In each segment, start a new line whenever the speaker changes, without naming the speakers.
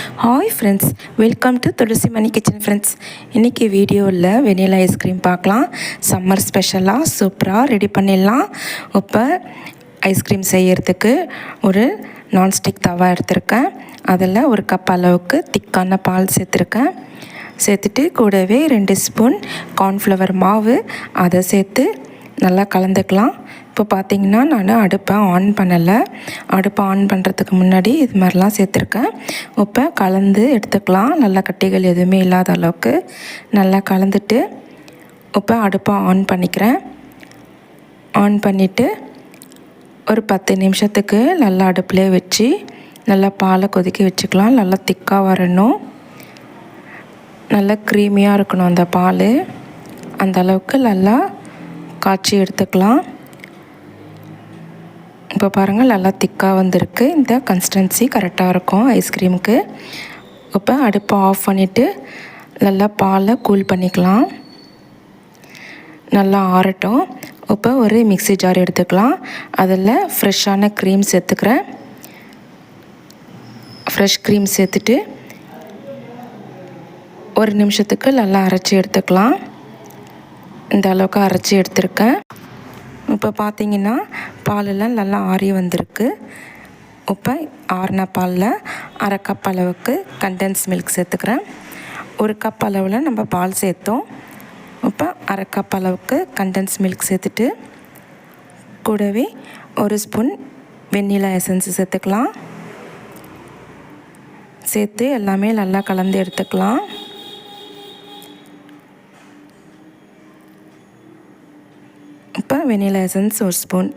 Hi friends, welcome to Thulasi Mani kitchen friends. இன்றைக்கி வீடியோவில் vanilla ice cream பார்க்கலாம். சம்மர் ஸ்பெஷலாக சூப்பராக ரெடி பண்ணிடலாம். இப்போ ஐஸ்கிரீம் செய்கிறதுக்கு ஒரு நான்ஸ்டிக் தவா எடுத்திருக்கேன். அதில் ஒரு கப் அளவுக்கு திக்கான பால் சேர்த்துட்டு கூடவே 2 ஸ்பூன் கார்ன்ஃப்ளவர் மாவு அதை சேர்த்து நல்லா கலந்துக்கலாம். இப்போ பார்த்திங்கன்னா நான் அடுப்பை ஆன் பண்ணலை. அடுப்பை ஆன் பண்ணுறதுக்கு முன்னாடி இது மாதிரிலாம் சேர்த்துருக்கேன். இப்போ கலந்து எடுத்துக்கலாம். நல்லா கட்டிகள் எதுவுமே இல்லாத அளவுக்கு நல்லா கலந்துட்டு இப்போ அடுப்பை ஆன் பண்ணிக்கிறேன். ஆன் பண்ணிவிட்டு ஒரு 10 நிமிஷத்துக்கு நல்லா அடுப்பிலே வச்சு நல்லா பாலை கொதிக்க வச்சுக்கலாம். நல்லா திக்காக வரணும், நல்லா க்ரீமியாக இருக்கணும் அந்த பால். அந்த அளவுக்கு நல்லா காய்ச்சி எடுத்துக்கலாம். இப்போ பாருங்கள், நல்லா திக்காக வந்திருக்கு. இந்த கன்சிஸ்டன்சி கரெக்டாக இருக்கும் ஐஸ்கிரீமுக்கு. இப்போ அடுப்பை ஆஃப் பண்ணிவிட்டு நல்லா பாலை கூல் பண்ணிக்கலாம். நல்லா ஆறட்டும். இப்போ ஒரு மிக்ஸி ஜார் எடுத்துக்கலாம். அதில் ஃப்ரெஷ்ஷான க்ரீம் சேர்த்துக்கிறேன். ஃப்ரெஷ் க்ரீம் சேர்த்துட்டு ஒரு நிமிஷத்துக்கு நல்லா அரைச்சி எடுத்துக்கலாம். இந்த அளவுக்கு அரைச்சி எடுத்துருக்கேன். இப்போ பார்த்திங்கன்னா பாலெல்லாம் நல்லா ஆறி வந்திருக்கு. இப்போ ஆறின பாலில் அரை கப் அளவுக்கு கண்டென்ஸ் மில்க் சேர்த்துக்கிறேன். ஒரு கப் அளவில் நம்ம பால் சேர்த்தோம். இப்போ அரை கப் அளவுக்கு கண்டென்ஸ் மில்க் சேர்த்துட்டு கூடவே ஒரு ஸ்பூன் வெண்ணிலா எசன்ஸ் சேர்த்துக்கலாம். சேர்த்து எல்லாமே நல்லா கலந்து எடுத்துக்கலாம். இப்போ வெனிலா எசன்ஸ் ஒரு ஸ்பூன்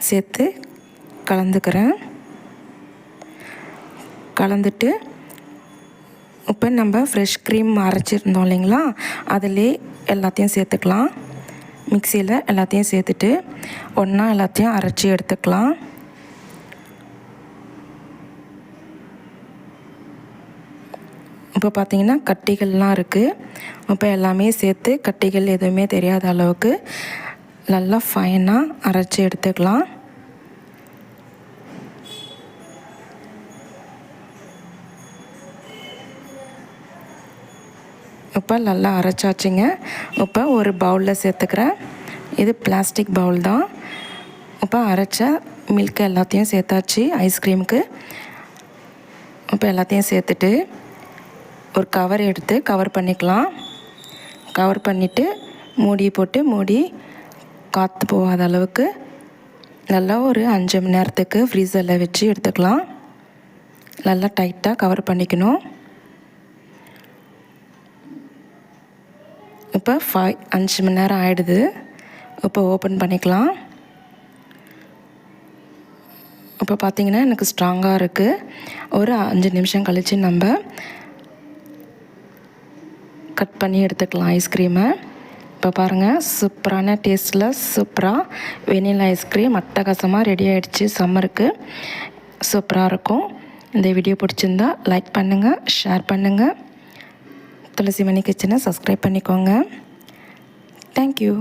சேர்த்து கலந்துக்கிறேன். கலந்துட்டு இப்போ நம்ம ஃப்ரெஷ் க்ரீம் அரைச்சிருந்தோம் இல்லைங்களா, அதிலே எல்லாத்தையும் சேர்த்துக்கலாம். மிக்சியில் எல்லாத்தையும் சேர்த்துட்டு ஒன்றா எல்லாத்தையும் அரைச்சி எடுத்துக்கலாம். இப்போ பார்த்திங்கன்னா கட்டிகள்லாம் இருக்குது. இப்போ எல்லாமே சேர்த்து கட்டிகள் எதுவுமே தெரியாத அளவுக்கு நல்லா ஃபைனாக அரைச்சி எடுத்துக்கலாம். இப்போ நல்லா அரைச்சாச்சுங்க. இப்போ ஒரு பவுலில் சேர்த்துக்கிறேன். இது பிளாஸ்டிக் பவுல் தான். இப்போ அரைச்ச மில்க் எல்லாத்தையும் சேர்த்தாச்சு ஐஸ்கிரீமுக்கு. இப்போ எல்லாத்தையும் சேர்த்துட்டு ஒரு கவர் எடுத்து கவர் பண்ணிக்கலாம். கவர் பண்ணிவிட்டு மூடி போட்டு மூடி காற்று போகாத அளவுக்கு நல்லா ஒரு 5 மணி நேரத்துக்கு ஃப்ரீசரில் வச்சு எடுத்துக்கலாம். நல்லா டைட்டாக கவர் பண்ணிக்கணும். இப்போ 5 மணி நேரம் ஆகிடுது. இப்போ ஓப்பன் பண்ணிக்கலாம். இப்போ பார்த்திங்கன்னா எனக்கு ஸ்ட்ராங்காக இருக்குது. ஒரு 5 நிமிஷம் கழித்து நம்ம கட் பண்ணி எடுத்துக்கலாம் ஐஸ்கிரீமை. இப்போ பாருங்கள், சூப்பரான டேஸ்ட்டில் சூப்பராக வெனிலா ஐஸ்கிரீம் அட்டகாசமாக ரெடி ஆகிடுச்சு. சம்மருக்கு சூப்பராக இருக்கும். இந்த வீடியோ பிடிச்சிருந்தா லைக் பண்ணுங்கள், ஷேர் பண்ணுங்கள். துளசி மணி கிச்சனை சப்ஸ்கிரைப் பண்ணிக்கோங்க. தேங்க்யூ.